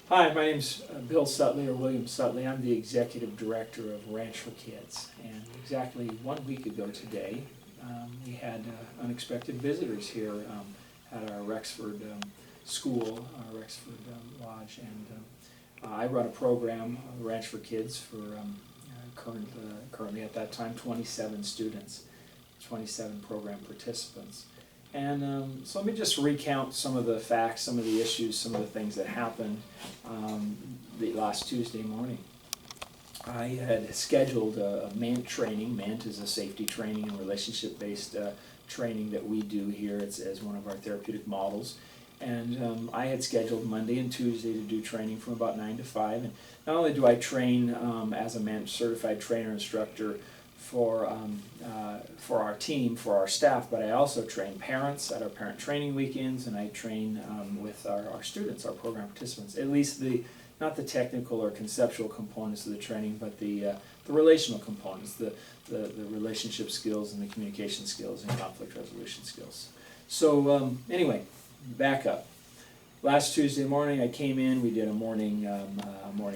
Hi, my name's Bill Sutley, or William Sutley. I'm the Executive Director of Ranch for Kids. And exactly 1 week ago today, we had unexpected visitors here at our Rexford school, our Rexford Lodge. And I run a program, Ranch for Kids, for currently at that time 27 students, 27 program participants. And so let me just recount some of the facts, some of the issues, some of the things that happened the last Tuesday morning. I had scheduled a MANT training. MANT is a safety training and relationship-based training that we do here. It's as one of our therapeutic models. And I had scheduled Monday and Tuesday to do training from about 9 to 5. And not only do I train as a MANT certified trainer instructor for our team, for our staff, but I also train parents at our parent training weekends, and I train with our students, our program participants, at least not the technical or conceptual components of the training, but the relational components, the relationship skills and the communication skills and conflict resolution skills. So anyway, back up. Last Tuesday morning I came in, we did a morning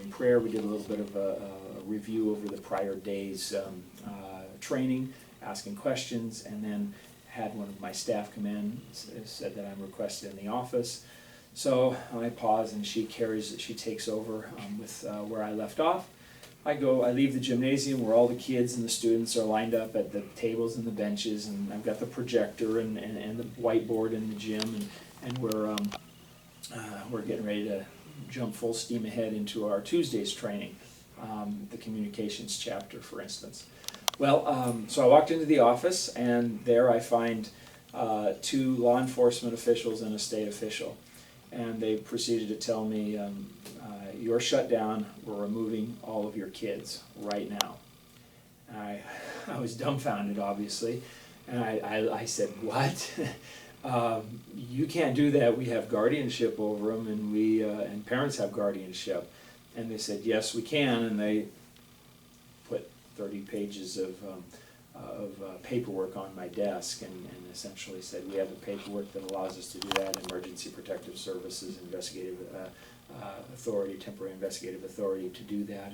prayer, we did a little bit of a review over the prior day's training, asking questions, and then had one of my staff come in, said that I'm requested in the office. So I pause and she takes over with where I left off. I leave the gymnasium where all the kids and the students are lined up at the tables and the benches, and I've got the projector and the whiteboard in the gym, and we're getting ready to jump full steam ahead into our Tuesday's training, the communications chapter, for instance. Well, so I walked into the office, and there I find 2 law enforcement officials and a state official. And they proceeded to tell me, you're shut down, we're removing all of your kids right now. And I was dumbfounded, obviously, and I said, what? You can't do that, we have guardianship over them, and parents have guardianship. And they said, yes, we can, and they put 30 pages of paperwork on my desk and essentially said, we have the paperwork that allows us to do that, Emergency Protective Services, investigative authority, temporary investigative authority to do that.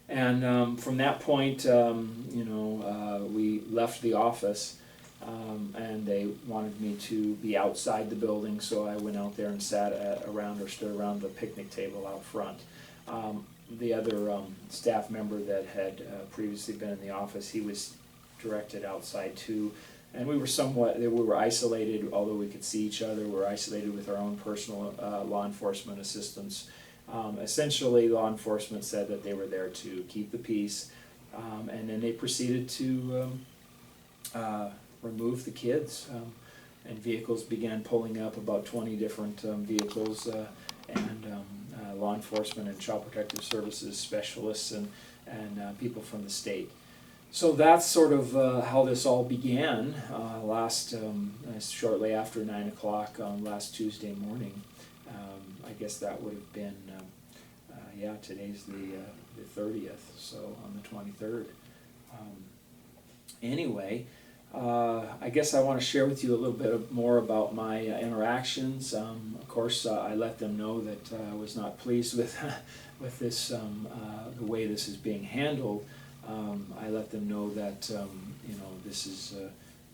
And from that point, we left the office, and they wanted me to be outside the building, so I went out there and stood around the picnic table out front. The other staff member that had previously been in the office, he was directed outside too, and we were isolated, although we could see each other. We were isolated with our own personal law enforcement assistants. Essentially, law enforcement said that they were there to keep the peace, and then they proceeded to remove the kids, and vehicles began pulling up, about 20 different vehicles, and law enforcement and child protective services specialists and people from the state. So that's sort of how this all began shortly after 9 o'clock on last Tuesday morning. I guess that would have been, today's the 30th, so on the 23rd. Anyway, I guess I want to share with you a little bit more about my interactions. Of course, I let them know that I was not pleased with this, the way this is being handled. I let them know that this is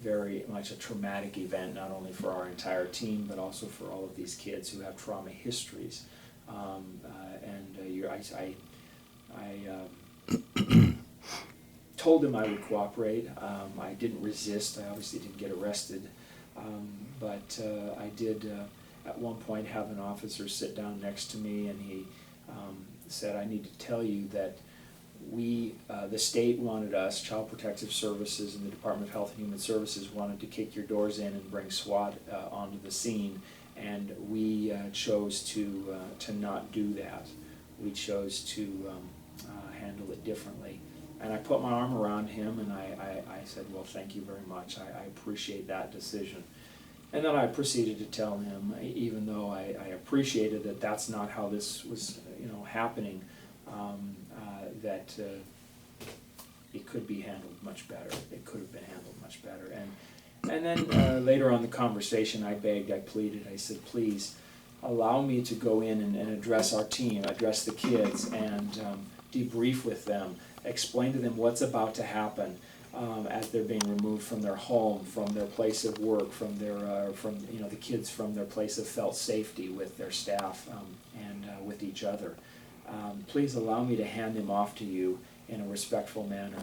very much a traumatic event, not only for our entire team, but also for all of these kids who have trauma histories. I told them I would cooperate. I didn't resist. I obviously didn't get arrested, but I did at one point have an officer sit down next to me, and he said, I need to tell you that the state wanted us, Child Protective Services and the Department of Health and Human Services wanted to kick your doors in and bring SWAT onto the scene, and we chose to not do that. We chose to handle it differently. And I put my arm around him, and I said, well, thank you very much. I appreciate that decision. And then I proceeded to tell him, even though I appreciated that that's not how this was happening, that it could be handled much better. It could have been handled much better. And then later on in the conversation, I begged, I pleaded, I said, please, allow me to go in and address our team, address the kids, and debrief with them, explain to them what's about to happen as they're being removed from their home, from their place of work, from the kids from their place of felt safety with their staff and with each other. Please allow me to hand them off to you in a respectful manner.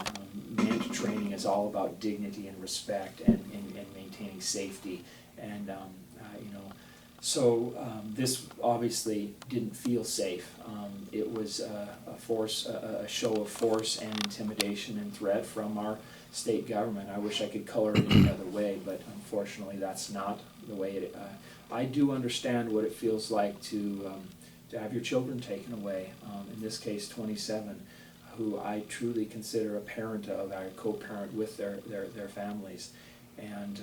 Manager training is all about dignity and respect and maintaining safety. And this obviously didn't feel safe. It was a show of force and intimidation and threat from our state government. I wish I could color it any other way, but unfortunately that's not the way it. I do understand what it feels like to have your children taken away. In this case, 27, who I truly consider a parent of. I co-parent with their families, and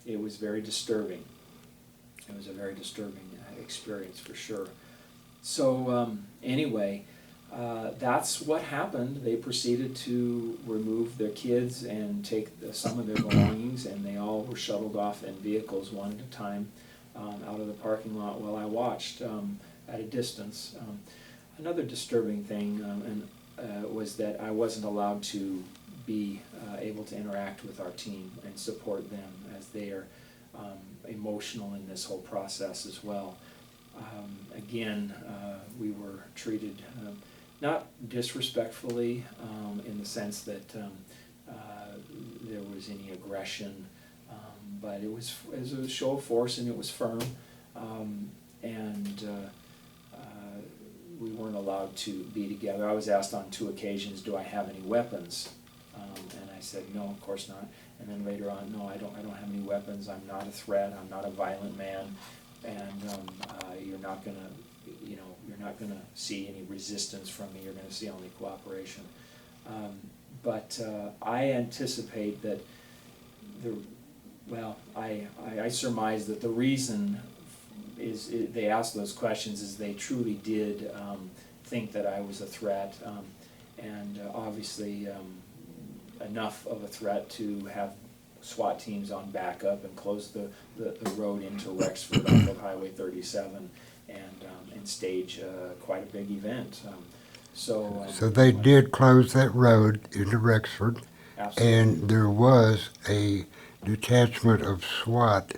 it was very disturbing. It was a very disturbing experience for sure. So anyway, that's what happened. They proceeded to remove their kids and take some of their belongings, and they all were shuttled off in vehicles one at a time out of the parking lot while I watched at a distance. Another disturbing thing was that I wasn't allowed to be able to interact with our team and support them as they are emotional in this whole process as well. Again, we were treated not disrespectfully in the sense that there was any aggression, but it was a show of force and it was firm, and we weren't allowed to be together. I was asked on 2 occasions, do I have any weapons? And I said, no, of course not. And then later on, no, I don't have any weapons. I'm not a threat. I'm not a violent man, and you're not gonna see any resistance from me. You're gonna see only cooperation. But I anticipate that I surmise that the reason they asked those questions is they truly did think that I was a threat, and obviously enough of a threat to have SWAT teams on backup and close the road into Rexford off of Highway 37 and stage quite a big event. So they did close that road into Rexford, absolutely. And there was a detachment of SWAT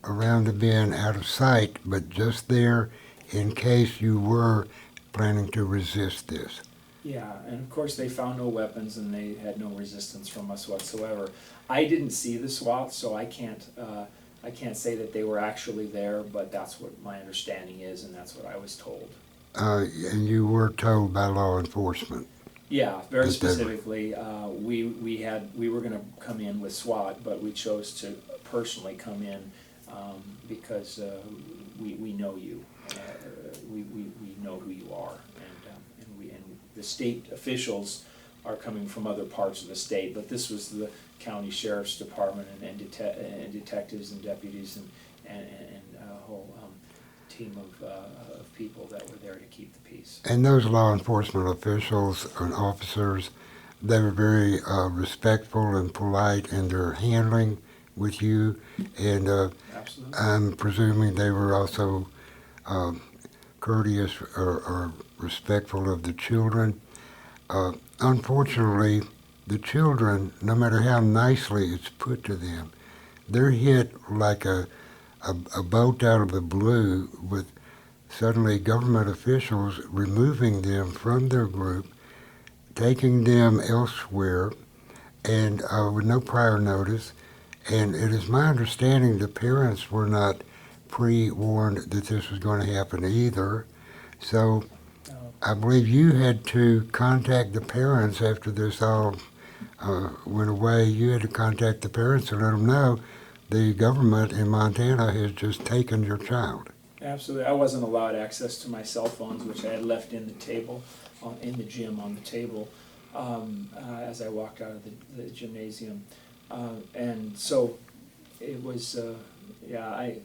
around the bend out of sight, but just there in case you were planning to resist this. Yeah, and of course they found no weapons and they had no resistance from us whatsoever. I didn't see the SWAT, so I can't say that they were actually there, but that's what my understanding is, and that's what I was told. And you were told by law enforcement. Yeah, very specifically. We were going to come in with SWAT, but we chose to personally come in because we know you. We know who you are, and the state officials are coming from other parts of the state, but this was the county sheriff's department and detectives and deputies and a whole team of people that were there to keep the peace. And those law enforcement officials and officers, they were very respectful and polite in their handling with you, and Absolutely. I'm presuming they were also courteous or respectful of the children. Unfortunately, the children, no matter how nicely it's put to them, they're hit like a bolt out of the blue with suddenly government officials removing them from their group, taking them elsewhere, and with no prior notice. And it is my understanding the parents were not pre-warned that this was going to happen either. So I believe you had to contact the parents after this all went away. You had to contact the parents and let them know the government in Montana has just taken your child. Absolutely. I wasn't allowed access to my cell phones, which I had left in the table, in the gym on the table, as I walked out of the gymnasium. And so it was, I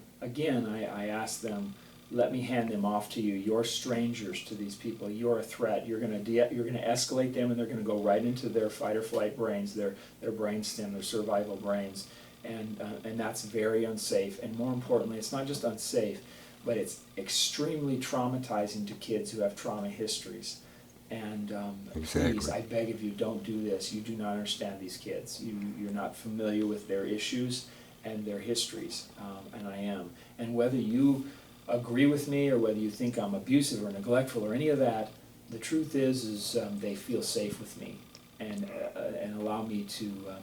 asked them, let me hand them off to you. You're strangers to these people. You're a threat. You're gonna escalate them, and they're gonna go right into their fight or flight brains, their brainstem, their survival brains, and that's very unsafe. And more importantly, it's not just unsafe, but it's extremely traumatizing to kids who have trauma histories. And Exactly. please, I beg of you, don't do this. You do not understand these kids. You're not familiar with their issues and their histories, and I am. And whether you agree with me or whether you think I'm abusive or neglectful or any of that, the truth is they feel safe with me and allow me to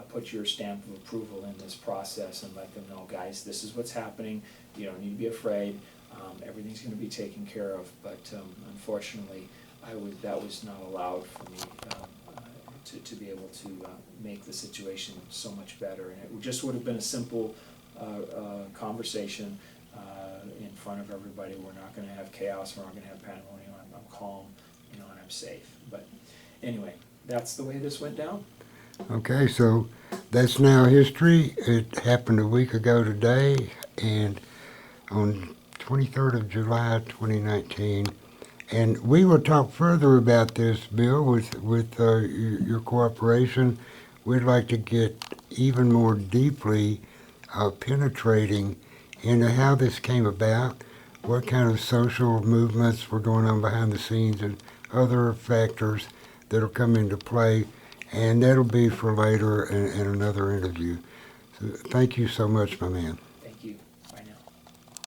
put your stamp of approval in this process and let them know, guys, this is what's happening. You don't need to be afraid. Everything's going to be taken care of. But unfortunately, that was not allowed for me to be able to make the situation so much better. And it just would have been a simple conversation in front of everybody. We're not going to have chaos. We're not going to have pandemonium. I'm calm, and I'm safe. But anyway, that's the way this went down. Okay, so that's now history. It happened a week ago today, and on 23rd of July, 2019. And we will talk further about this, Bill, with your cooperation. We'd like to get even more deeply penetrating into how this came about, what kind of social movements were going on behind the scenes, and other factors that'll come into play. And that'll be for later in another interview. So thank you so much, my man.